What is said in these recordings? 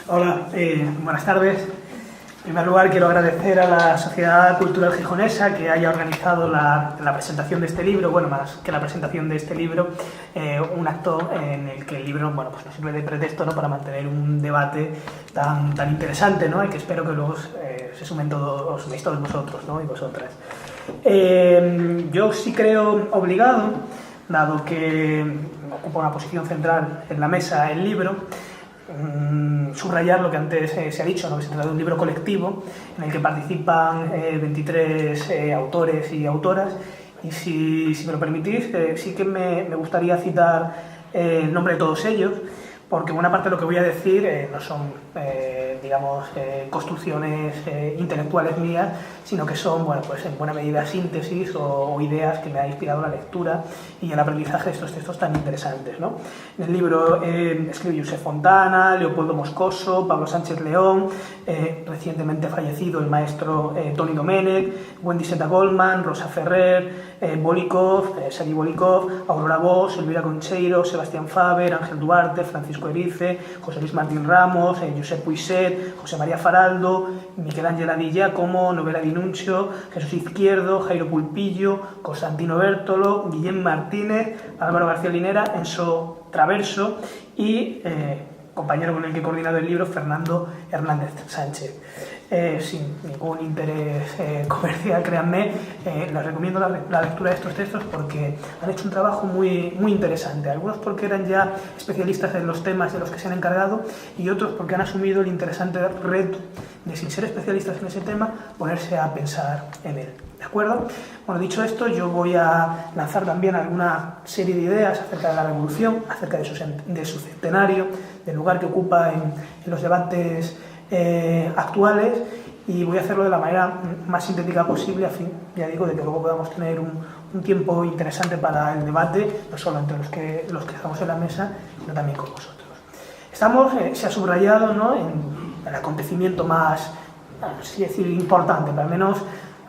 Hola, buenas tardes. En primer lugar, quiero agradecer a la Sociedad Cultural Gijonesa que haya organizado la presentación de este libro, bueno, más que la presentación de este libro, un acto en el que el libro, bueno, pues nos sirve de pretexto, ¿no?, para mantener un debate tan interesante, ¿no?, y que espero que luego se sumen todos, os suméis todos vosotros, ¿no?, y vosotras. Yo sí creo obligado, dado que ocupa una posición central en la mesa el libro, subrayar lo que antes se ha dicho, ¿no?, que se trata de un libro colectivo en el que participan 23 autores y autoras, y si me lo permitís, sí que me gustaría citar el nombre de todos ellos, porque buena parte de lo que voy a decir no son, digamos, construcciones intelectuales mías, sino que son, bueno, pues en buena medida síntesis o ideas que me ha inspirado la lectura y el aprendizaje de estos textos tan interesantes, ¿no? En el libro escribe Josep Fontana, Leopoldo Moscoso, Pablo Sánchez León, recientemente fallecido el maestro Toni Domènech, Wendy Seta Goldman, Rosa Ferrer, Bolikov, Sergi Bolikov, Aurora Bosch, Elvira Concheiro, Sebastián Faber, Ángel Duarte, Francisco Erice, José Luis Martín Ramos, Josep Puiset, José María Faraldo, Miquel Ángel Di Giacomo, Novela Di Nuncio, Jesús Izquierdo, Jairo Pulpillo, Constantino Bértolo, Guillem Martínez, Álvaro García Linera, Enzo Traverso y compañero con el que he coordinado el libro, Fernando Hernández Sánchez. Sin ningún interés comercial, créanme, les recomiendo la lectura de estos textos porque han hecho un trabajo muy interesante. Algunos porque eran ya especialistas en los temas de los que se han encargado y otros porque han asumido el interesante reto de, sin ser especialistas en ese tema, ponerse a pensar en él. ¿De acuerdo? Bueno, dicho esto, yo voy a lanzar también alguna serie de ideas acerca de la Revolución, acerca de su centenario, del lugar que ocupa en los debates actuales, y voy a hacerlo de la manera más sintética posible, a fin, ya digo, de que luego podamos tener un tiempo interesante para el debate, no solo entre los que estamos en la mesa, sino también con vosotros. Estamos, se ha subrayado, ¿no?, en el acontecimiento más, no sé si decir importante, pero al menos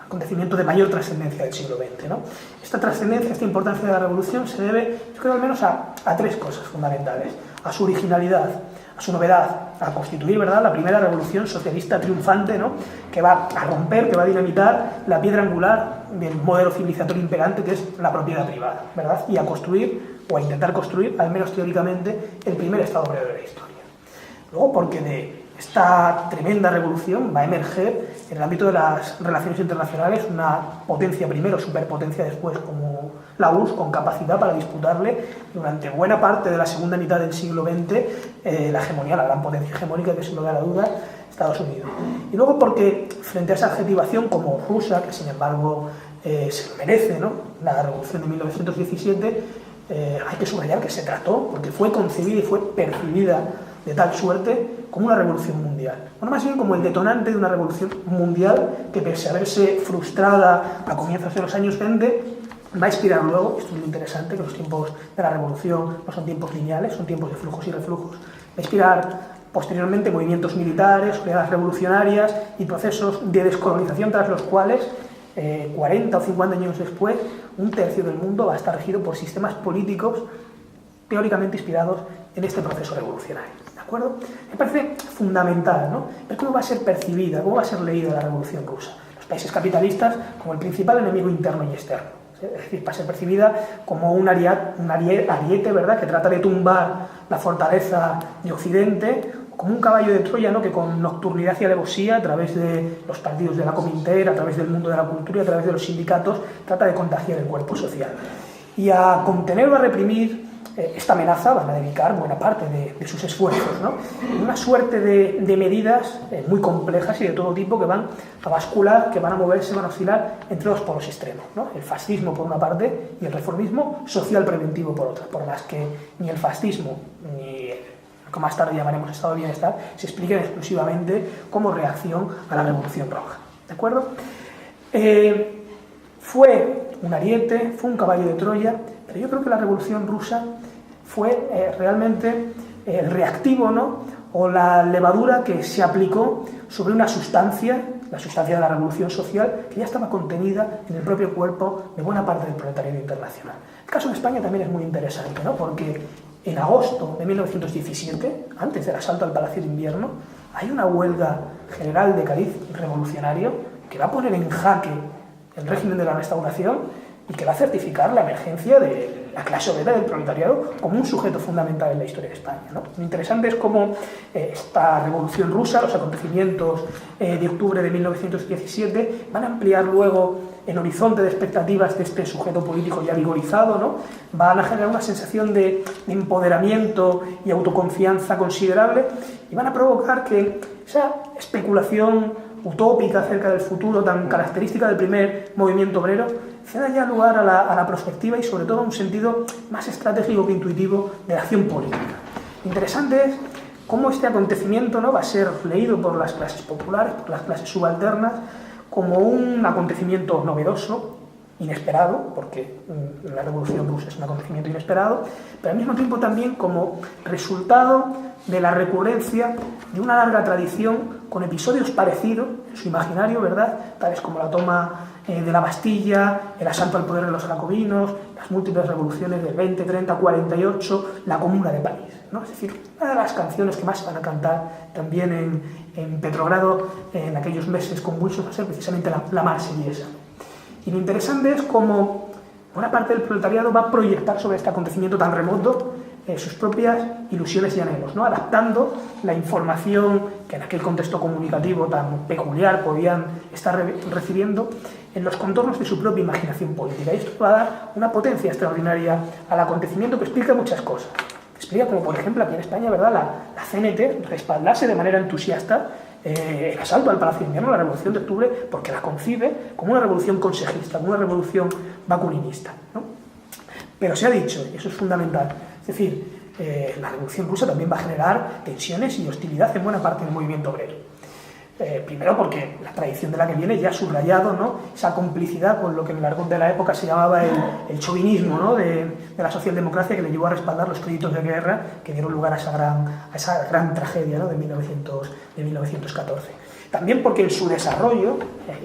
acontecimiento de mayor trascendencia del siglo XX, ¿no? Esta trascendencia, esta importancia de la Revolución se debe, yo creo, al menos a tres cosas fundamentales: a su originalidad, a su novedad, a constituir, ¿verdad?, la primera revolución socialista triunfante, ¿no?, que va a romper, que va a dinamitar la piedra angular del modelo civilizatorio imperante, que es la propiedad privada, ¿verdad?, y a construir, o a intentar construir, al menos teóricamente, el primer Estado obrero de la historia. Luego, porque de esta tremenda revolución va a emerger en el ámbito de las relaciones internacionales una potencia primero, superpotencia después, como la URSS, con capacidad para disputarle durante buena parte de la segunda mitad del siglo XX la hegemonía, la gran potencia hegemónica, que sin lugar a duda Estados Unidos. Y luego porque frente a esa adjetivación como rusa, que sin embargo se merece, ¿no?, la revolución de 1917, hay que subrayar que se trató, porque fue concebida y fue percibida de tal suerte como una revolución mundial. Bueno, más bien como el detonante de una revolución mundial que, pese a verse frustrada a comienzos de los años 20, va a inspirar luego, esto es muy interesante, que los tiempos de la revolución no son tiempos lineales, son tiempos de flujos y reflujos, va a inspirar posteriormente movimientos militares, oleadas revolucionarias y procesos de descolonización tras los cuales 40 o 50 años después, un tercio del mundo va a estar regido por sistemas políticos teóricamente inspirados en este proceso revolucionario. ¿De acuerdo? Me parece fundamental, ¿no?, ver cómo va a ser percibida, cómo va a ser leída la Revolución Rusa. Los países capitalistas como el principal enemigo interno y externo. Es decir, va a ser percibida como un ariete, ¿verdad?, que trata de tumbar la fortaleza de Occidente, como un caballo de Troya, ¿no?, que con nocturnidad y alevosía, a través de los partidos de la Comintern, a través del mundo de la cultura y a través de los sindicatos, trata de contagiar el cuerpo social. Y a contener o a reprimir esta amenaza van a dedicar buena parte de sus esfuerzos, ¿no?, una suerte de medidas muy complejas y de todo tipo que van a bascular, que van a moverse, van a oscilar entre dos polos extremos, ¿no?, el fascismo por una parte y el reformismo social preventivo por otra, por más que ni el fascismo ni lo que más tarde llamaremos Estado de Bienestar se expliquen exclusivamente como reacción a la Revolución Roja. ¿De acuerdo? Fue un ariete, fue un caballo de Troya, pero yo creo que la Revolución Rusa fue realmente el reactivo, ¿no?, o la levadura que se aplicó sobre una sustancia, la sustancia de la revolución social, que ya estaba contenida en el propio cuerpo de buena parte del proletariado internacional. El caso de España también es muy interesante, ¿no?, porque en agosto de 1917, antes del asalto al Palacio de Invierno, hay una huelga general de cariz revolucionario que va a poner en jaque el régimen de la Restauración y que va a certificar la emergencia de la clase obrera del proletariado como un sujeto fundamental en la historia de España, ¿no? Lo interesante es cómo esta revolución rusa, los acontecimientos de octubre de 1917, van a ampliar luego el horizonte de expectativas de este sujeto político ya vigorizado, ¿no? Van a generar una sensación de empoderamiento y autoconfianza considerable y van a provocar que esa especulación utópica acerca del futuro tan característica del primer movimiento obrero ceda ya lugar a la perspectiva y sobre todo a un sentido más estratégico que intuitivo de la acción política. Interesante es cómo este acontecimiento, ¿no?, va a ser leído por las clases populares, por las clases subalternas, como un acontecimiento novedoso, inesperado, porque la Revolución Rusa es un acontecimiento inesperado, pero al mismo tiempo también como resultado de la recurrencia de una larga tradición con episodios parecidos en su imaginario, ¿verdad?, tales como la toma de la Bastilla, el asalto al poder de los jacobinos, las múltiples revoluciones del 20, 30, 48, la Comuna de París, ¿no? Es decir, una de las canciones que más se van a cantar también en Petrogrado en aquellos meses convulsos va a ser precisamente la Marsellesa. Y lo interesante es cómo buena parte del proletariado va a proyectar sobre este acontecimiento tan remoto sus propias ilusiones y anhelos, ¿no?, adaptando la información que en aquel contexto comunicativo tan peculiar podían estar recibiendo en los contornos de su propia imaginación política. Y esto va a dar una potencia extraordinaria al acontecimiento que explica muchas cosas. Explica como, por ejemplo, aquí en España, ¿verdad?, la CNT respaldase de manera entusiasta el asalto al Palacio de Invierno, la Revolución de Octubre, porque la concibe como una revolución consejista, como una revolución bakuninista, ¿no? Pero se ha dicho, y eso es fundamental, es decir, la Revolución Rusa también va a generar tensiones y hostilidad en buena parte del movimiento obrero. Primero porque la tradición de la que viene ya ha subrayado, ¿no?, esa complicidad con lo que en el argot de la época se llamaba el chauvinismo, ¿no?, de la socialdemocracia, que le llevó a respaldar los créditos de guerra que dieron lugar a esa gran tragedia, ¿no?, de 1914. También porque en su desarrollo,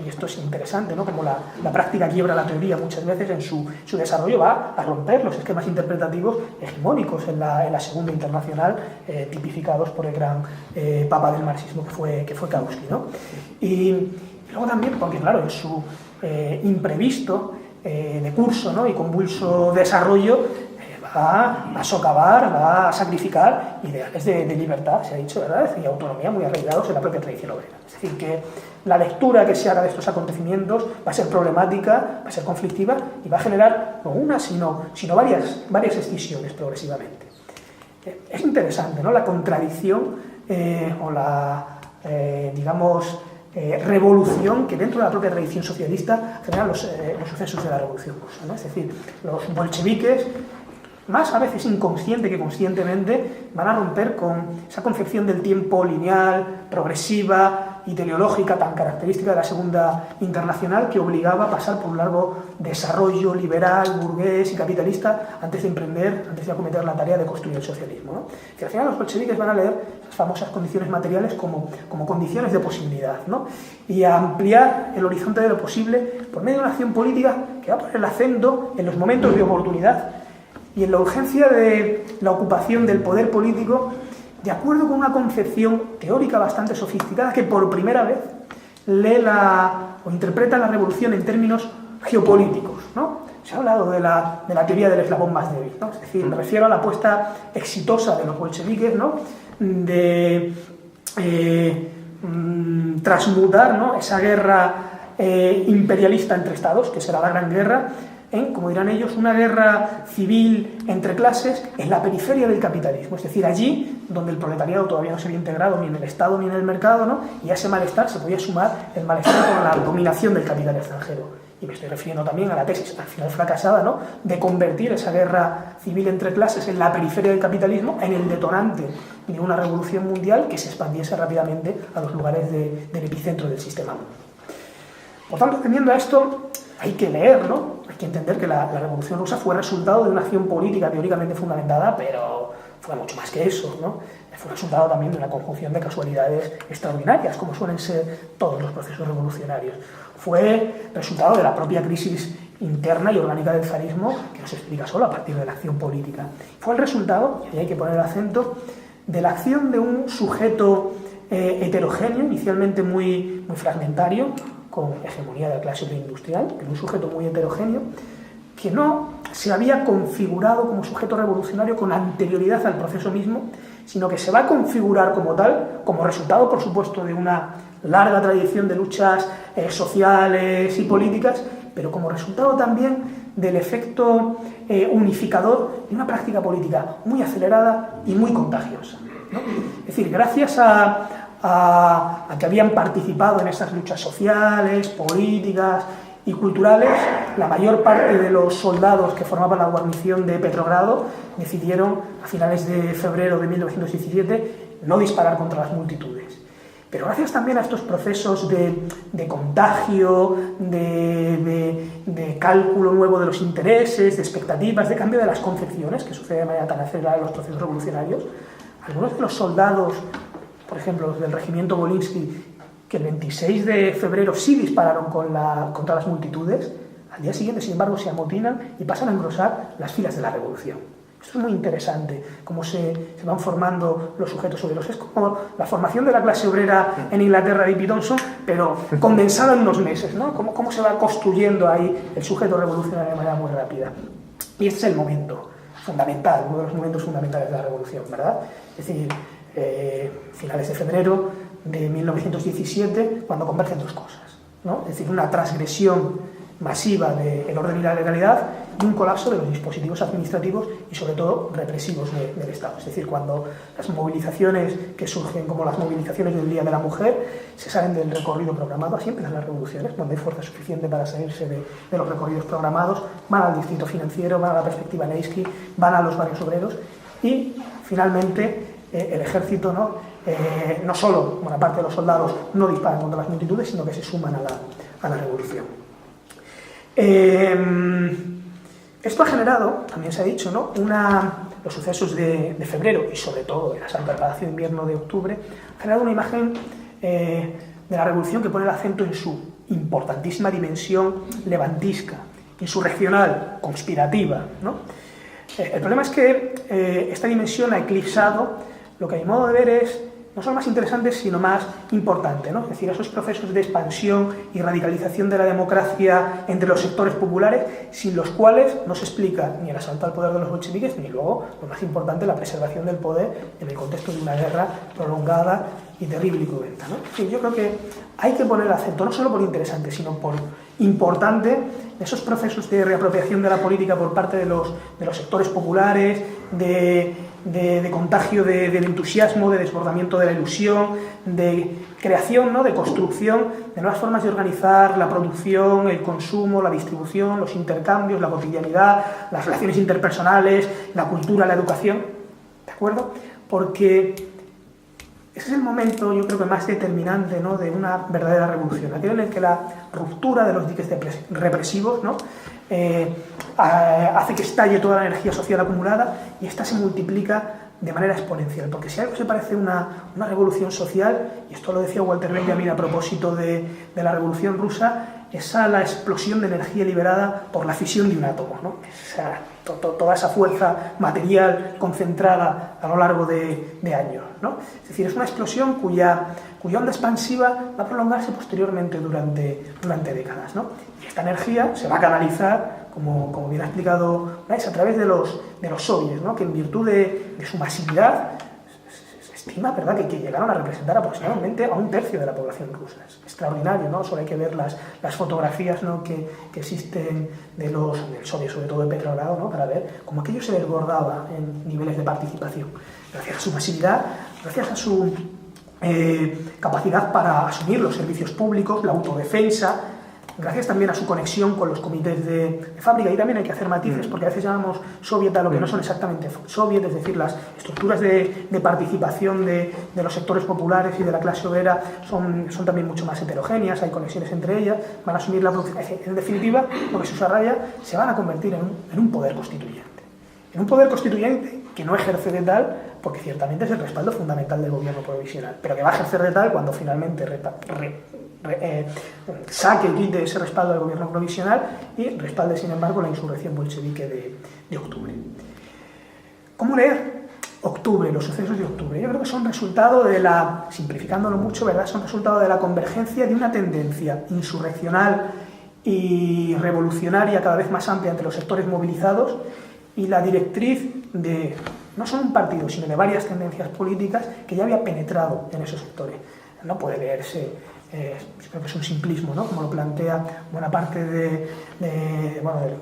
y esto es interesante, ¿no?, como la práctica quiebra la teoría muchas veces, en su desarrollo va a romper los esquemas interpretativos hegemónicos en la Segunda Internacional, tipificados por el gran papa del marxismo que fue Kautsky, ¿no? Y luego también porque, claro, en su imprevisto de curso, ¿no?, y convulso desarrollo, va a socavar, va a sacrificar ideales de libertad, se ha dicho, ¿verdad?, y autonomía muy arraigados en la propia tradición obrera. Es decir, que la lectura que se haga de estos acontecimientos va a ser problemática, va a ser conflictiva y va a generar no una, sino varias escisiones progresivamente. Es interesante, ¿no?, la contradicción o la, revolución que dentro de la propia tradición socialista generan los sucesos de la Revolución Rusa, ¿no? Es decir, los bolcheviques, más a veces inconsciente que conscientemente, van a romper con esa concepción del tiempo lineal, progresiva y teleológica tan característica de la Segunda Internacional, que obligaba a pasar por un largo desarrollo liberal, burgués y capitalista antes de acometer la tarea de construir el socialismo, ¿no? Que al final los bolcheviques van a leer esas famosas condiciones materiales como condiciones de posibilidad, ¿no?, y a ampliar el horizonte de lo posible por medio de una acción política que va a poner el acento en los momentos de oportunidad y en la urgencia de la ocupación del poder político, de acuerdo con una concepción teórica bastante sofisticada que por primera vez lee o interpreta la revolución en términos geopolíticos, ¿no? Se ha hablado de la teoría del eslabón más débil, ¿no? Es decir, me refiero a la apuesta exitosa de los bolcheviques, ¿no?, de transmutar, ¿no?, esa guerra imperialista entre estados, que será la Gran Guerra, en, como dirán ellos, una guerra civil entre clases en la periferia del capitalismo, es decir, allí donde el proletariado todavía no se había integrado ni en el Estado ni en el mercado, ¿no?, y a ese malestar se podía sumar el malestar con la dominación del capital extranjero. Y me estoy refiriendo también a la tesis, al final fracasada, ¿no?, de convertir esa guerra civil entre clases en la periferia del capitalismo en el detonante de una revolución mundial que se expandiese rápidamente a los lugares del epicentro del sistema. Por tanto, teniendo a esto, hay que leer, ¿no?, hay que entender que la Revolución Rusa fue resultado de una acción política teóricamente fundamentada, pero fue mucho más que eso, ¿no? Fue resultado también de una conjunción de casualidades extraordinarias, como suelen ser todos los procesos revolucionarios. Fue resultado de la propia crisis interna y orgánica del zarismo que no se explica solo a partir de la acción política. Fue el resultado, y ahí hay que poner el acento, de la acción de un sujeto heterogéneo, inicialmente muy fragmentario, con hegemonía de la clase obrera industrial, pero un sujeto muy heterogéneo, que no se había configurado como sujeto revolucionario con anterioridad al proceso mismo, sino que se va a configurar como tal, como resultado, por supuesto, de una larga tradición de luchas sociales y políticas, pero como resultado también del efecto unificador de una práctica política muy acelerada y muy contagiosa, ¿no? Es decir, gracias a que habían participado en esas luchas sociales, políticas y culturales, la mayor parte de los soldados que formaban la guarnición de Petrogrado decidieron, a finales de febrero de 1917, no disparar contra las multitudes. Pero gracias también a estos procesos de contagio, de cálculo nuevo de los intereses, de expectativas, de cambio de las concepciones, que sucede de manera tan acelerada en los procesos revolucionarios, algunos de los soldados, por ejemplo, los del regimiento Volinsky, que el 26 de febrero sí dispararon contra las multitudes, al día siguiente, sin embargo, se amotinan y pasan a engrosar las filas de la revolución. Esto es muy interesante, cómo se van formando los sujetos obreros. Es como la formación de la clase obrera en Inglaterra de P. Thompson, pero condensada en unos meses, ¿no? Cómo se va construyendo ahí el sujeto revolucionario de manera muy rápida. Y este es el momento fundamental, uno de los momentos fundamentales de la revolución, ¿verdad? Es decir, finales de febrero de 1917, cuando convergen dos cosas, ¿no? Es decir, una transgresión masiva del orden y la legalidad y un colapso de los dispositivos administrativos y sobre todo represivos del Estado. Es decir, cuando las movilizaciones que surgen como las movilizaciones del Día de la Mujer se salen del recorrido programado, así empiezan las revoluciones, cuando hay fuerza suficiente para salirse de los recorridos programados, van al distrito financiero, van a la perspectiva Leitsky, van a los barrios obreros y finalmente el ejército, no solo buena parte de los soldados no disparan contra las multitudes, sino que se suman a la revolución. Esto ha generado, también se ha dicho, ¿no? Los sucesos de febrero y sobre todo el asalto al Palacio de Invierno de octubre, ha generado una imagen de la revolución que pone el acento en su importantísima dimensión levantisca, insurreccional, conspirativa, ¿no? El problema es que esta dimensión ha eclipsado lo que a mi modo de ver es no solo más interesante, sino más importante, ¿no? Es decir, esos procesos de expansión y radicalización de la democracia entre los sectores populares, sin los cuales no se explica ni el asalto al poder de los bolcheviques, ni luego, lo más importante, la preservación del poder en el contexto de una guerra prolongada y terrible y cruenta, ¿no? Sí, yo creo que hay que poner el acento, no solo por interesante, sino por importante, esos procesos de reapropiación de la política por parte de los sectores populares, de contagio del entusiasmo, de desbordamiento de la ilusión, de creación, ¿no? De construcción de nuevas formas de organizar la producción, el consumo, la distribución, los intercambios, la cotidianidad, las relaciones interpersonales, la cultura, la educación, ¿de acuerdo? Porque ese es el momento, yo creo que más determinante, ¿no? De una verdadera revolución, aquel en el que la ruptura de los diques represivos, ¿no? Hace que estalle toda la energía social acumulada y esta se multiplica de manera exponencial, porque si algo se parece a una revolución social, y esto lo decía Walter Benjamin a propósito de la revolución rusa, es a la explosión de energía liberada por la fisión de un átomo, ¿no? Toda esa fuerza material concentrada a lo largo de años, ¿no? Es decir, es una explosión cuya onda expansiva va a prolongarse posteriormente durante décadas, ¿no? Y esta energía se va a canalizar, como bien ha explicado Weiss, a través de los soviets, ¿no? Que en virtud de su masividad se estima, ¿verdad?, que llegaron a representar aproximadamente a 1/3 de la población rusa. Es extraordinario, ¿no? Solo hay que ver las fotografías, ¿no? que existen del soviet, sobre todo de Petrogrado, ¿no? Para ver cómo aquello se desbordaba en niveles de participación. Gracias a su masividad, gracias a su capacidad para asumir los servicios públicos, la autodefensa, gracias también a su conexión con los comités de fábrica. Y también hay que hacer matices, porque a veces llamamos soviet a lo que no son exactamente soviet, es decir, las estructuras de participación de los sectores populares y de la clase obrera son también mucho más heterogéneas, hay conexiones entre ellas, van a asumir la producción. En definitiva, lo que se subraya, se van a convertir en un poder constituyente. En un poder constituyente que no ejerce de tal, porque ciertamente es el respaldo fundamental del gobierno provisional, pero que va a ejercer de tal cuando finalmente saque y quite ese respaldo al gobierno provisional y respalde, sin embargo, la insurrección bolchevique de octubre. ¿Cómo leer octubre, los sucesos de octubre? Yo creo que son resultado de simplificándolo mucho, ¿verdad? Son resultado de la convergencia de una tendencia insurreccional y revolucionaria cada vez más amplia entre los sectores movilizados y la directriz de no solo un partido, sino de varias tendencias políticas que ya había penetrado en esos sectores. No puede leerse, creo que es un simplismo, ¿no? Como lo plantea buena parte de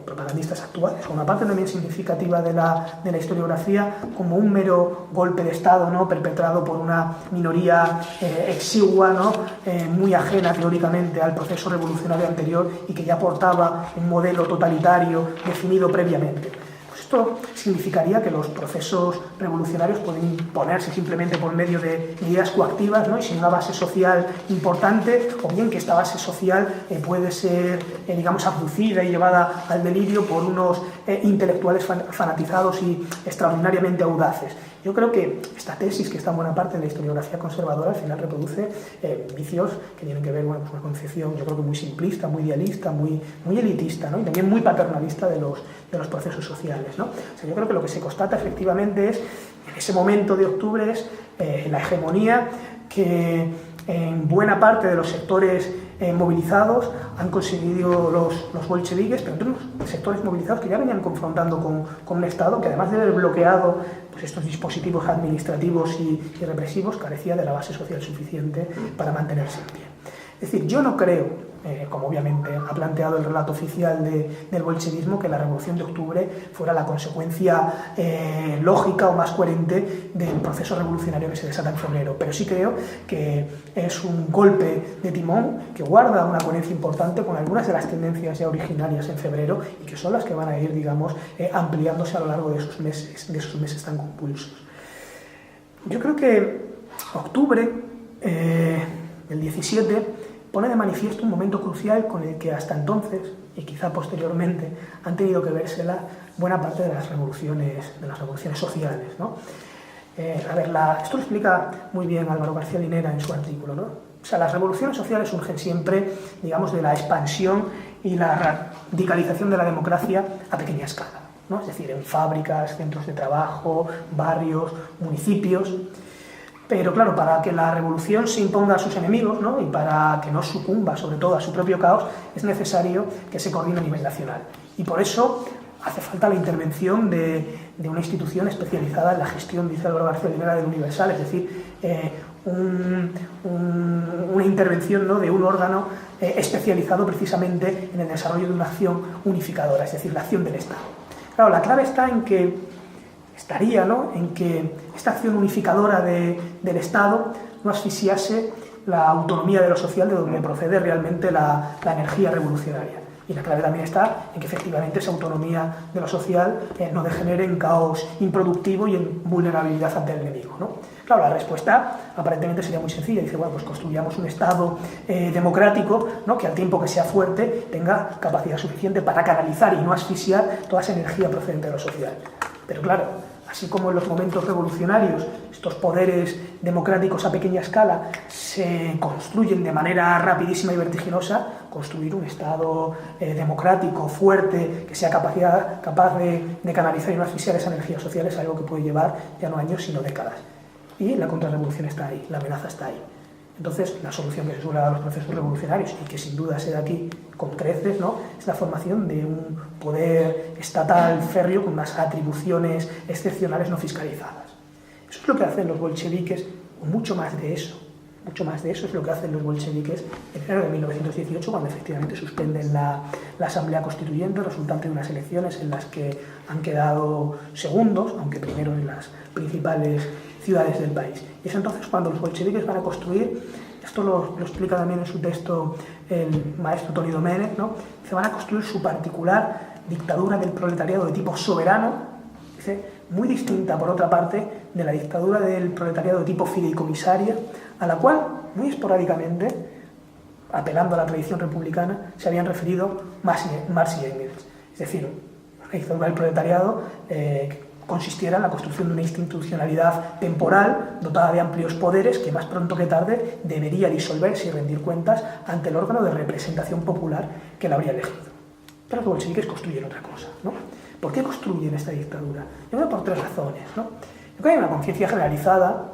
propagandistas actuales, o una parte también significativa de la historiografía, como un mero golpe de Estado, ¿no? Perpetrado por una minoría exigua, ¿no? Muy ajena teóricamente al proceso revolucionario anterior y que ya aportaba un modelo totalitario definido previamente. Esto significaría que los procesos revolucionarios pueden imponerse simplemente por medio de medidas coactivas, ¿no? Y sin una base social importante, o bien que esta base social puede ser, digamos, abducida y llevada al delirio por unos intelectuales fanatizados y extraordinariamente audaces. Yo creo que esta tesis, que está en buena parte de la historiografía conservadora, al final reproduce vicios que tienen que ver con una concepción, yo creo que muy simplista, muy idealista, muy elitista, ¿no? Y también muy paternalista de los procesos sociales, ¿no? O sea, yo creo que lo que se constata efectivamente es, en ese momento de octubre, es la hegemonía que en buena parte de los sectores movilizados han conseguido los bolcheviques, pero entre los sectores movilizados que ya venían confrontando con un Estado que, además de haber bloqueado pues, estos dispositivos administrativos y represivos, carecía de la base social suficiente para mantenerse en pie. Es decir, yo no creo, como obviamente ha planteado el relato oficial del bolchevismo, que la Revolución de Octubre fuera la consecuencia lógica o más coherente del proceso revolucionario que se desata en febrero, pero sí creo que es un golpe de timón que guarda una coherencia importante con algunas de las tendencias ya originarias en febrero y que son las que van a ir, digamos, ampliándose a lo largo de esos meses tan convulsos. Yo creo que octubre del 17 pone de manifiesto un momento crucial con el que hasta entonces, y quizá posteriormente, han tenido que vérsela buena parte de las revoluciones sociales, ¿no? Esto lo explica muy bien Álvaro García Linera en su artículo, ¿no? O sea, las revoluciones sociales surgen siempre, digamos, de la expansión y la radicalización de la democracia a pequeña escala, ¿no? Es decir, en fábricas, centros de trabajo, barrios, municipios. Pero claro, para que la revolución se imponga a sus enemigos, ¿no? Y para que no sucumba sobre todo a su propio caos, es necesario que se coordine a nivel nacional. Y por eso hace falta la intervención de una institución especializada en la gestión, dice Álvaro García Linera, del Universal, es decir, una intervención, ¿no? De un órgano especializado precisamente en el desarrollo de una acción unificadora, es decir, la acción del Estado. Claro, la clave está en que en que esta acción unificadora del Estado no asfixiase la autonomía de lo social, de donde procede realmente la energía revolucionaria. Y la clave también está en que efectivamente esa autonomía de lo social no degenere en caos improductivo y en vulnerabilidad ante el enemigo, ¿no? Claro, la respuesta aparentemente sería muy sencilla. Dice, bueno, pues construyamos un Estado democrático, ¿no? Que al tiempo que sea fuerte tenga capacidad suficiente para canalizar y no asfixiar toda esa energía procedente de lo social. Pero claro, así como en los momentos revolucionarios estos poderes democráticos a pequeña escala se construyen de manera rapidísima y vertiginosa, construir un Estado democrático, fuerte, que sea capaz de canalizar y no asfixiar esa energía social es algo que puede llevar ya no años sino décadas. Y la contrarrevolución está ahí, la amenaza está ahí. Entonces, la solución que se suele dar a los procesos revolucionarios, y que sin duda se da aquí con creces, ¿no? Es la formación de un poder estatal férreo con unas atribuciones excepcionales no fiscalizadas. Eso es lo que hacen los bolcheviques, o mucho más de eso. Mucho más de eso es lo que hacen los bolcheviques en enero de 1918, cuando efectivamente suspenden la Asamblea Constituyente, resultante de unas elecciones en las que han quedado segundos, aunque primero en las principales ciudades del país. Y es entonces cuando los bolcheviques van a construir, esto lo explica también en su texto el maestro Toni Domènech, ¿no? Se van a construir su particular dictadura del proletariado de tipo soberano, dice, muy distinta, por otra parte, de la dictadura del proletariado de tipo fideicomisaria, a la cual, muy esporádicamente, apelando a la tradición republicana, se habían referido Marx y Engels. Es decir, una dictadura del proletariado consistiera en la construcción de una institucionalidad temporal dotada de amplios poderes que más pronto que tarde debería disolverse y rendir cuentas ante el órgano de representación popular que la habría elegido. Pero los bolcheviques construyen otra cosa, ¿no? ¿Por qué construyen esta dictadura? Yo creo por tres razones, ¿no? Yo creo que hay una conciencia generalizada,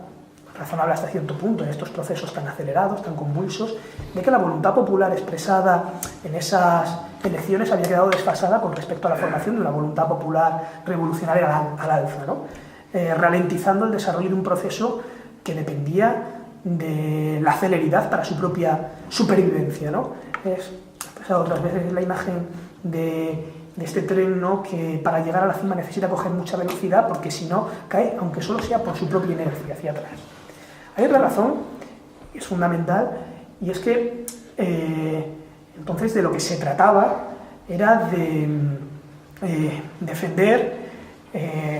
razonable hasta cierto punto en estos procesos tan acelerados, tan convulsos, de que la voluntad popular expresada en esas elecciones había quedado desfasada con respecto a la formación de una voluntad popular revolucionaria al alza, ¿no? Ralentizando el desarrollo de un proceso que dependía de la celeridad para su propia supervivencia, ¿no? He expresado otras veces la imagen de este tren, ¿no?, que para llegar a la cima necesita coger mucha velocidad porque si no cae, aunque solo sea por su propia inercia hacia atrás. Hay otra razón, que es fundamental, y es que entonces de lo que se trataba era de defender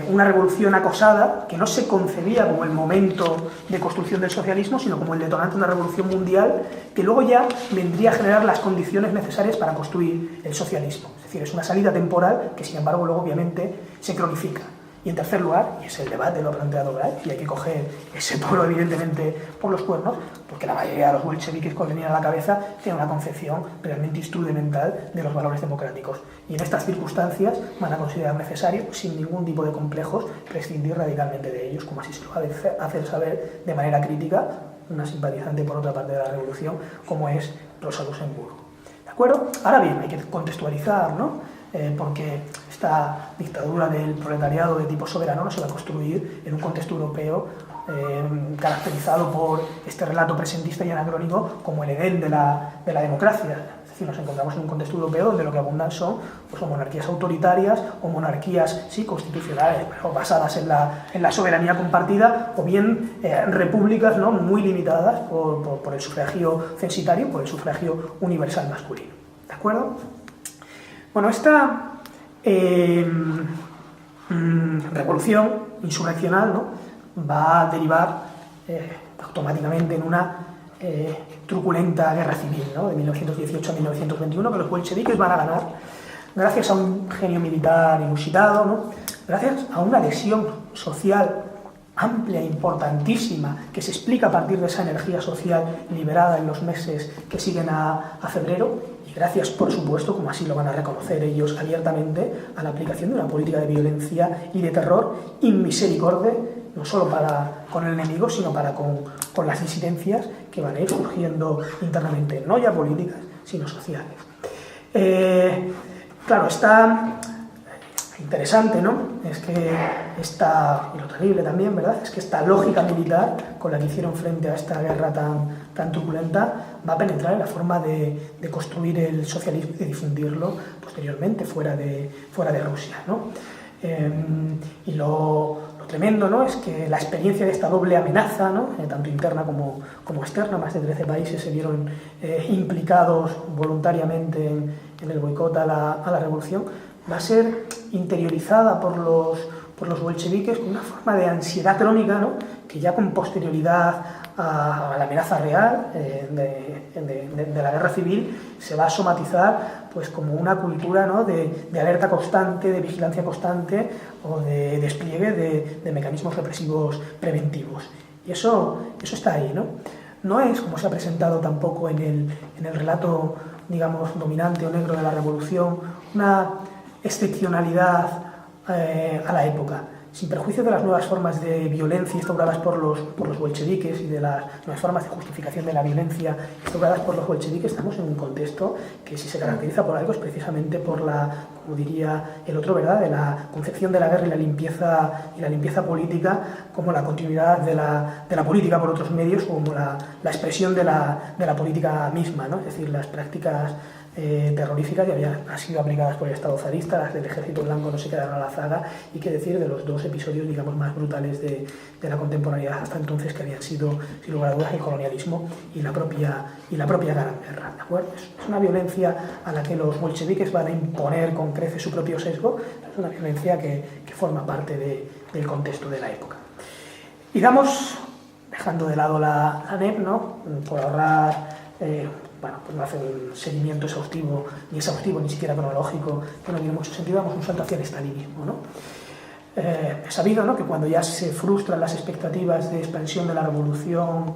una revolución acosada que no se concebía como el momento de construcción del socialismo, sino como el detonante de una revolución mundial que luego ya vendría a generar las condiciones necesarias para construir el socialismo. Es decir, es una salida temporal que, sin embargo, luego obviamente se cronifica. Y en tercer lugar, y es el debate lo planteado Gray, y hay que coger ese toro evidentemente por los cuernos, porque la mayoría de los bolcheviques que venían a la cabeza tienen una concepción realmente instrumental de los valores democráticos. Y en estas circunstancias van a considerar necesario, sin ningún tipo de complejos, prescindir radicalmente de ellos, como así se lo va a hacer saber de manera crítica una simpatizante por otra parte de la revolución, como es Rosa Luxemburgo. ¿De acuerdo? Ahora bien, hay que contextualizar, ¿no? Porque esta dictadura del proletariado de tipo soberano no se va a construir en un contexto europeo caracterizado por este relato presentista y anacrónico como el Edén de la democracia. Es decir, nos encontramos en un contexto europeo donde lo que abundan son pues, monarquías autoritarias o monarquías sí, constitucionales, pero basadas en la soberanía compartida, o bien repúblicas, ¿no?, muy limitadas por el sufragio censitario, por el sufragio universal masculino. ¿De acuerdo? Bueno, esta revolución insurreccional, ¿no?, va a derivar automáticamente en una truculenta guerra civil, ¿no?, de 1918 a 1921, que los bolcheviques van a ganar gracias a un genio militar inusitado, ¿no?, gracias a una adhesión social amplia e importantísima que se explica a partir de esa energía social liberada en los meses que siguen a febrero, y gracias, por supuesto, como así lo van a reconocer ellos abiertamente, a la aplicación de una política de violencia y de terror inmisericorde, no solo para con el enemigo, sino para con las disidencias que van a ir surgiendo internamente, no ya políticas, sino sociales. Claro, está interesante, ¿no?, es que y lo terrible también, ¿verdad?, es que esta lógica militar con la que hicieron frente a esta guerra tan truculenta va a penetrar en la forma de construir el socialismo y de difundirlo posteriormente fuera de Rusia, ¿no? Y lo tremendo, ¿no?, es que la experiencia de esta doble amenaza, ¿no?, tanto interna como externa, más de 13 países se vieron implicados voluntariamente en el boicot a la revolución, va a ser interiorizada por los bolcheviques con una forma de ansiedad crónica, ¿no?, que ya con posterioridad a la amenaza real de la guerra civil se va a somatizar pues como una cultura, ¿no?, de alerta constante, de vigilancia constante o de despliegue de mecanismos represivos preventivos. Y eso está ahí, ¿no? No es, como se ha presentado tampoco en el relato, digamos, dominante o negro de la revolución, una excepcionalidad a la época, sin perjuicio de las nuevas formas de violencia instauradas por los bolcheviques y de las nuevas formas de justificación de la violencia instauradas por los bolcheviques. Estamos en un contexto que, si se caracteriza por algo, es precisamente por como diría el otro, ¿verdad?, de la concepción de la guerra y la limpieza política como la continuidad de la política por otros medios, como la expresión de la política misma, ¿no? Es decir, las prácticas terroríficas ya habían sido aplicadas por el Estado zarista, las del Ejército Blanco no se quedaron a la zaga, y qué decir de los dos episodios, digamos, más brutales de la contemporaneidad hasta entonces, que habían sido, sin lugar a dudas, el colonialismo y la propia Gran Guerra, ¿de acuerdo? Es una violencia a la que los bolcheviques van a imponer con creces su propio sesgo, es una violencia que forma parte del contexto de la época. Y dejando de lado la NEP, ¿no?, por ahorrar pues no hace un seguimiento exhaustivo, ni siquiera cronológico, que no tiene mucho sentido, damos un salto hacia el estalinismo, ¿no? Es sabido, ¿no?, que cuando ya se frustran las expectativas de expansión de la revolución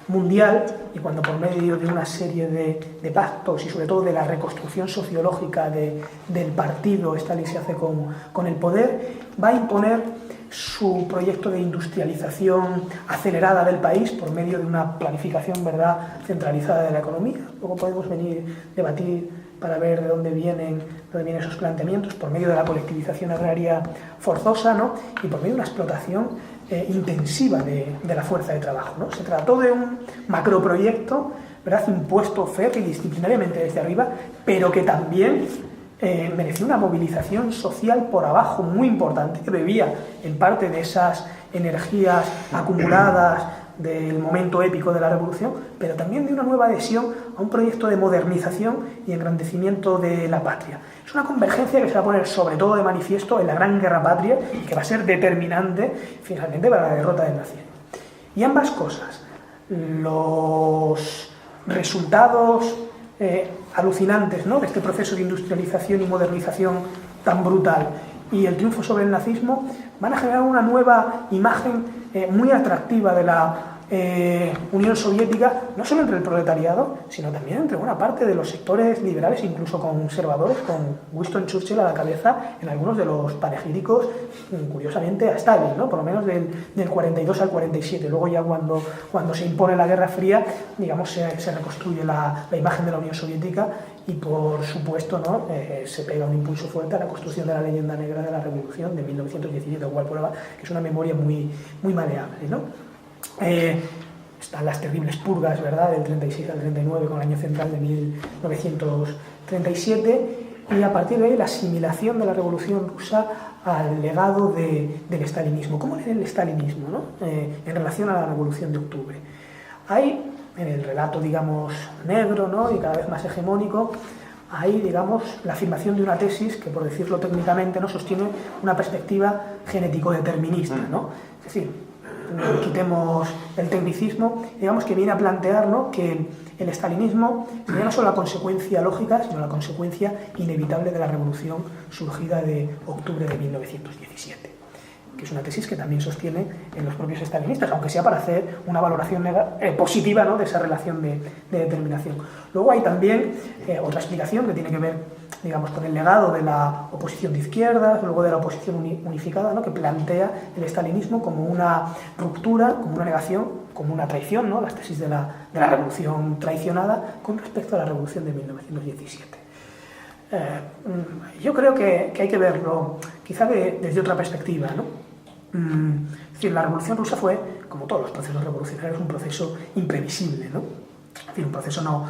mundial, y cuando por medio de una serie de pactos y sobre todo de la reconstrucción sociológica del partido Stalin se hace con el poder, va a imponer su proyecto de industrialización acelerada del país por medio de una planificación, ¿verdad?, centralizada de la economía. Luego podemos venir a debatir para ver de dónde vienen esos planteamientos, por medio de la colectivización agraria forzosa, ¿no?, y por medio de una explotación intensiva de la fuerza de trabajo, ¿no? Se trató de un macroproyecto, ¿verdad?, impuesto férrea y disciplinariamente desde arriba, pero que también mereció una movilización social por abajo muy importante, que bebía en parte de esas energías acumuladas del momento épico de la revolución, pero también de una nueva adhesión a un proyecto de modernización y engrandecimiento de la patria. Es una convergencia que se va a poner sobre todo de manifiesto en la Gran Guerra Patria y que va a ser determinante finalmente para la derrota del nazismo. Y ambas cosas, los resultados alucinantes, ¿no?, de este proceso de industrialización y modernización tan brutal y el triunfo sobre el nazismo, van a generar una nueva imagen muy atractiva de la Unión Soviética, no solo entre el proletariado, sino también entre buena parte de los sectores liberales, incluso conservadores, con Winston Churchill a la cabeza en algunos de los panegíricos, curiosamente a Stalin, ¿no?, por lo menos del 42 al 47. Luego ya cuando se impone la Guerra Fría, digamos, se reconstruye la imagen de la Unión Soviética y, por supuesto, ¿no?, se pega un impulso fuerte a la construcción de la leyenda negra de la Revolución de 1917, lo cual prueba que es una memoria muy, muy maleable, ¿no? Están las terribles purgas, ¿verdad?, del 36 al 39 con el año central de 1937, y a partir de ahí la asimilación de la Revolución Rusa al legado del estalinismo. ¿Cómo era el estalinismo, ¿no?, en relación a la Revolución de Octubre? Hay, en el relato, digamos, negro, ¿no?, y cada vez más hegemónico, hay, digamos, la afirmación de una tesis que, por decirlo técnicamente, no sostiene una perspectiva genético-determinista, ¿no? Es decir, quitemos el tecnicismo, digamos que viene a plantear, ¿no?, que el estalinismo sería no solo la consecuencia lógica, sino la consecuencia inevitable de la revolución surgida de octubre de 1917, que es una tesis que también sostienen en los propios estalinistas, aunque sea para hacer una valoración positiva, ¿no?, de esa relación de determinación. Luego hay también otra explicación que tiene que ver, digamos, con el legado de la oposición de izquierdas, luego de la oposición unificada, ¿no?, que plantea el estalinismo como una ruptura, como una negación, como una traición, ¿no?, las tesis de la revolución traicionada con respecto a la revolución de 1917. Yo creo que hay que verlo quizá desde otra perspectiva, ¿no? Es decir, la Revolución Rusa fue, como todos los procesos revolucionarios, un proceso imprevisible, ¿no? Es decir, un proceso no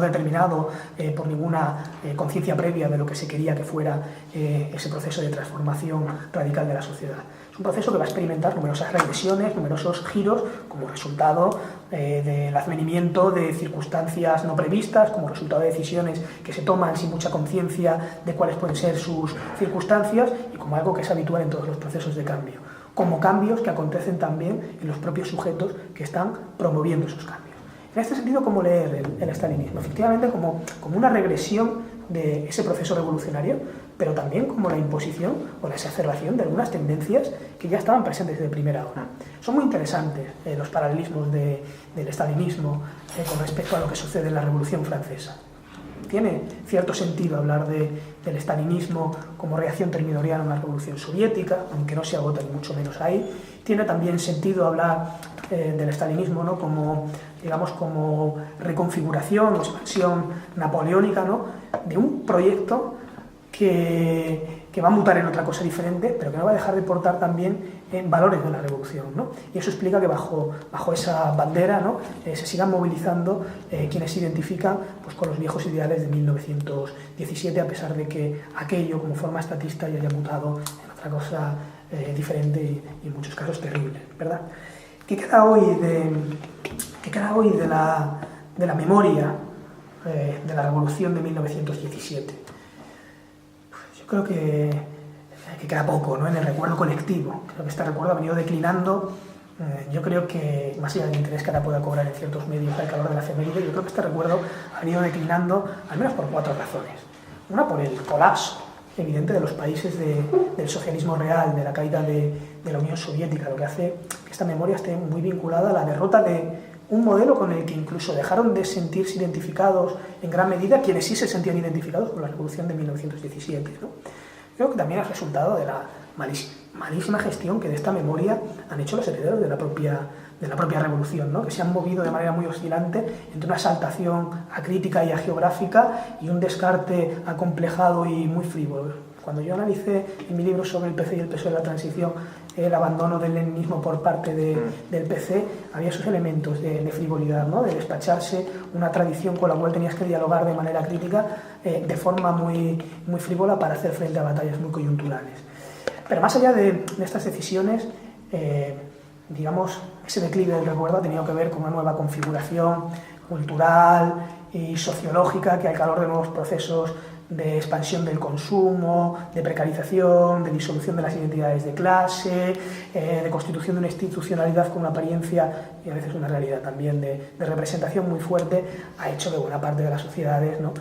determinado por ninguna conciencia previa de lo que se quería que fuera ese proceso de transformación radical de la sociedad. Es un proceso que va a experimentar numerosas regresiones, numerosos giros, como resultado del advenimiento de circunstancias no previstas, como resultado de decisiones que se toman sin mucha conciencia de cuáles pueden ser sus circunstancias, y como algo que es habitual en todos los procesos de cambio, como cambios que acontecen también en los propios sujetos que están promoviendo esos cambios. En este sentido, ¿cómo leer el estalinismo? Efectivamente, como una regresión de ese proceso revolucionario, pero también como la imposición o la exacerbación de algunas tendencias que ya estaban presentes desde primera hora. Son muy interesantes los paralelismos del estalinismo con respecto a lo que sucede en la Revolución Francesa. Tiene cierto sentido hablar del estalinismo como reacción terminoriana a una revolución soviética, aunque no se agota ni mucho menos ahí. Tiene también sentido hablar del estalinismo, ¿no?, como, digamos, como reconfiguración o expansión napoleónica, ¿no?, de un proyecto que va a mutar en otra cosa diferente, pero que no va a dejar de portar también valores de la revolución, ¿no? Y eso explica que bajo esa bandera, ¿no?, se sigan movilizando quienes se identifican, pues, con los viejos ideales de 1917, a pesar de que aquello, como forma estatista, ya haya mutado en otra cosa diferente y en muchos casos terrible, ¿verdad? ¿Qué queda hoy de la memoria de la revolución de 1917? Yo creo que queda poco, ¿no?, en el recuerdo colectivo. Creo que este recuerdo ha venido declinando. Yo creo que, más allá del interés que ahora pueda cobrar en ciertos medios al calor de la efeméride, yo creo que este recuerdo ha venido declinando al menos por 4 razones. Una, por el colapso evidente de los países del socialismo real, de la caída de la Unión Soviética, lo que hace que esta memoria esté muy vinculada a la derrota de un modelo con el que incluso dejaron de sentirse identificados en gran medida quienes sí se sentían identificados con la revolución de 1917, ¿no? Creo que también es resultado de la malísima gestión que de esta memoria han hecho los herederos de la propia revolución, ¿no? Que se han movido de manera muy oscilante entre una exaltación acrítica y agiográfica y un descarte acomplejado y muy frívolo. Cuando yo analicé en mi libro sobre el PC y el PSOE de la transición el abandono del leninismo por parte del PC, había esos elementos de frivolidad, ¿no? De despacharse una tradición con la cual tenías que dialogar de manera crítica de forma muy, muy frívola para hacer frente a batallas muy coyunturales. Pero más allá de estas decisiones, digamos, ese declive del recuerdo ha tenido que ver con una nueva configuración cultural y sociológica que al calor de nuevos procesos de expansión del consumo, de precarización, de disolución de las identidades de clase, de constitución de una institucionalidad con una apariencia y a veces una realidad también de representación muy fuerte, ha hecho que buena parte de las sociedades, ¿no?,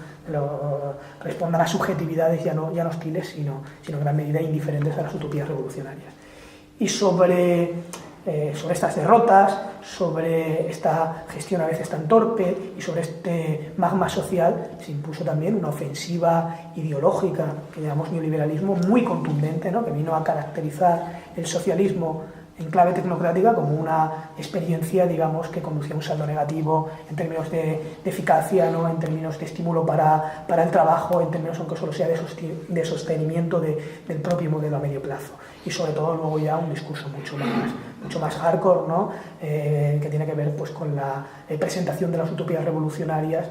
respondan a subjetividades ya no hostiles, sino en gran medida indiferentes a las utopías revolucionarias. Y sobre estas derrotas, sobre esta gestión a veces tan torpe y sobre este magma social se impuso también una ofensiva ideológica que llamamos neoliberalismo muy contundente, ¿no?, que vino a caracterizar el socialismo en clave tecnocrática como una experiencia, digamos, que conducía a un saldo negativo en términos de eficacia, ¿no?, en términos de estímulo para el trabajo, en términos, aunque solo sea de sostenimiento del propio modelo a medio plazo. Y sobre todo luego ya un discurso mucho más hardcore, ¿no?, que tiene que ver pues con la presentación de las utopías revolucionarias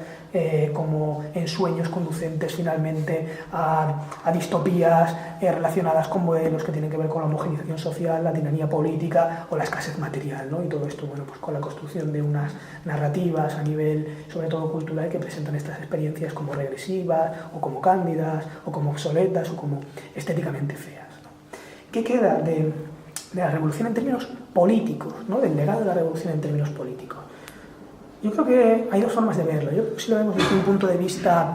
como ensueños conducentes finalmente a distopías relacionadas con modelos que tienen que ver con la homogenización social, la tiranía política o la escasez material, ¿no? Y todo esto, bueno, pues con la construcción de unas narrativas a nivel sobre todo cultural que presentan estas experiencias como regresivas o como cándidas o como obsoletas o como estéticamente feas, ¿no? ¿Qué queda de la revolución en términos políticos, ¿no?, del legado de la revolución en términos políticos? Yo creo que hay dos formas de verlo. Yo creo que si lo vemos desde un punto de vista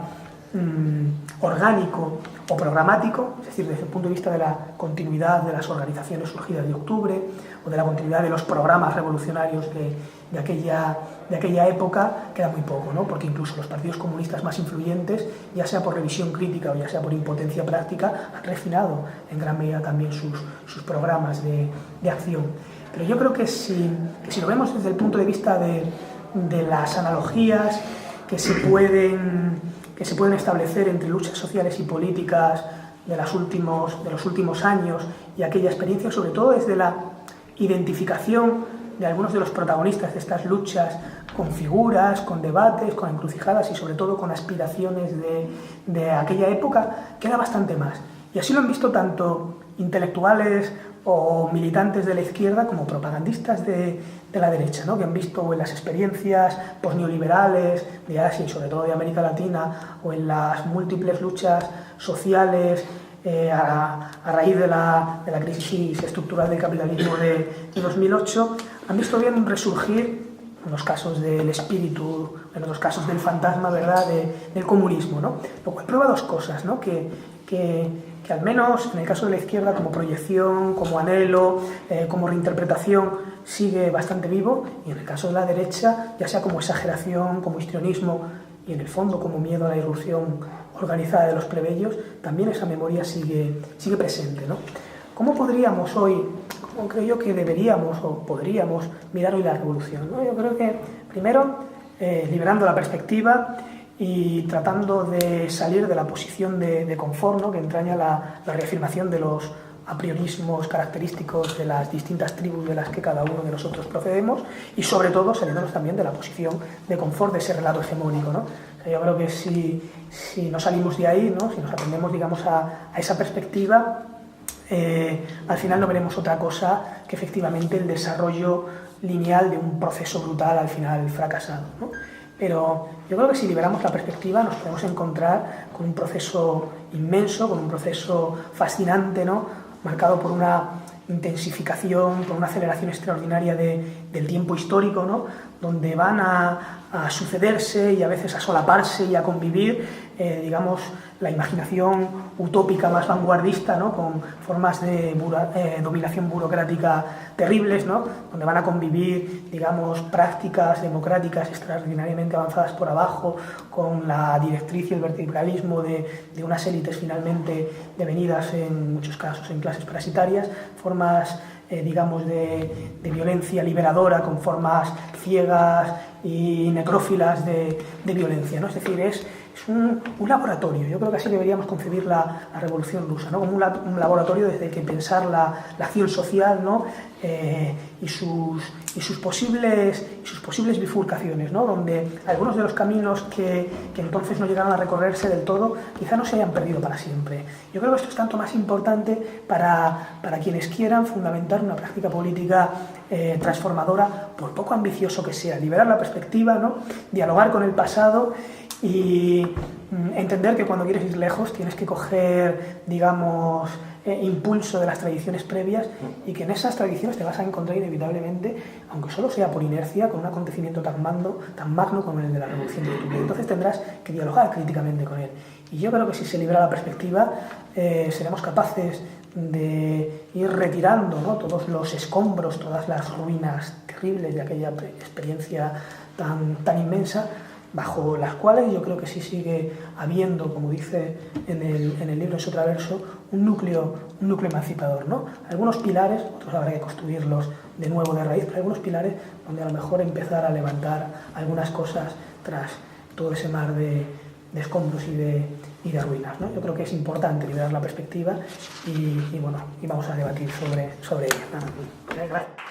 orgánico o programático, es decir, desde el punto de vista de la continuidad de las organizaciones surgidas de octubre o de la continuidad de los programas revolucionarios de aquella época, queda muy poco, ¿no? Porque incluso los partidos comunistas más influyentes, ya sea por revisión crítica o ya sea por impotencia práctica, han refinado en gran medida también sus programas de acción. Pero yo creo que si lo vemos desde el punto de vista de las analogías que se pueden establecer entre luchas sociales y políticas de los últimos años y aquella experiencia, sobre todo desde la identificación de algunos de los protagonistas de estas luchas con figuras, con debates, con encrucijadas y sobre todo con aspiraciones de aquella época, queda bastante más. Y así lo han visto tanto intelectuales o militantes de la izquierda como propagandistas de la derecha, ¿no?, que han visto en las experiencias posneoliberales de Asia y sobre todo de América Latina o en las múltiples luchas sociales a raíz de la crisis estructural del capitalismo de 2008, han visto bien un resurgir, en los casos del espíritu, en otros casos del fantasma, ¿verdad?, del comunismo, ¿no? Lo cual prueba dos cosas, ¿no?, que al menos en el caso de la izquierda como proyección, como anhelo, como reinterpretación sigue bastante vivo, y en el caso de la derecha, ya sea como exageración, como histrionismo y en el fondo como miedo a la irrupción organizada de los plebeyos, también esa memoria sigue presente, ¿no? ¿Cómo podríamos hoy, cómo creo yo que deberíamos o podríamos mirar hoy la revolución, ¿no? Yo creo que primero liberando la perspectiva y tratando de salir de la posición de confort, ¿no?, que entraña la reafirmación de los apriorismos característicos de las distintas tribus de las que cada uno de nosotros procedemos y sobre todo saliéndonos también de la posición de confort de ese relato hegemónico, ¿no? O sea, yo creo que si no salimos de ahí, ¿no?, si nos atendemos, digamos, a esa perspectiva, al final no veremos otra cosa que efectivamente el desarrollo lineal de un proceso brutal al final fracasado, ¿no? Pero yo creo que si liberamos la perspectiva nos podemos encontrar con un proceso inmenso, con un proceso fascinante, ¿no?, marcado por una intensificación, por una aceleración extraordinaria de del tiempo histórico, ¿no? Donde van a sucederse y a veces a solaparse y a convivir, digamos, la imaginación utópica más vanguardista, ¿no? Con formas de dominación burocrática terribles, ¿no? Donde van a convivir, digamos, prácticas democráticas extraordinariamente avanzadas por abajo, con la directriz y el verticalismo de unas élites finalmente devenidas en muchos casos en clases parasitarias, formas digamos, de violencia liberadora con formas ciegas y necrófilas de violencia, ¿no? Es decir, es un laboratorio. Yo creo que así deberíamos concebir la Revolución Rusa, ¿no? Como un laboratorio desde el que pensar la acción social, ¿no? Y sus posibles bifurcaciones, ¿no? Donde algunos de los caminos que entonces no llegaron a recorrerse del todo quizá no se hayan perdido para siempre. Yo creo que esto es tanto más importante para quienes quieran fundamentar una práctica política transformadora, por poco ambicioso que sea, liberar la perspectiva, ¿no? Dialogar con el pasado y entender que cuando quieres ir lejos tienes que coger, digamos, impulso de las tradiciones previas, y que en esas tradiciones te vas a encontrar inevitablemente, aunque solo sea por inercia, con un acontecimiento tan magno como el de la Revolución de Octubre. Entonces tendrás que dialogar críticamente con él. Y yo creo que si se libera la perspectiva, seremos capaces de ir retirando, ¿no? Todos los escombros, todas las ruinas terribles de aquella experiencia tan inmensa, bajo las cuales yo creo que sí sigue habiendo, como dice en el libro en su traverso, un núcleo emancipador, ¿no? Algunos pilares, otros habrá que construirlos de nuevo de raíz, pero algunos pilares donde a lo mejor empezar a levantar algunas cosas tras todo ese mar de escombros y de ruinas, ¿no? Yo creo que es importante liberar la perspectiva y vamos a debatir sobre ella. Gracias.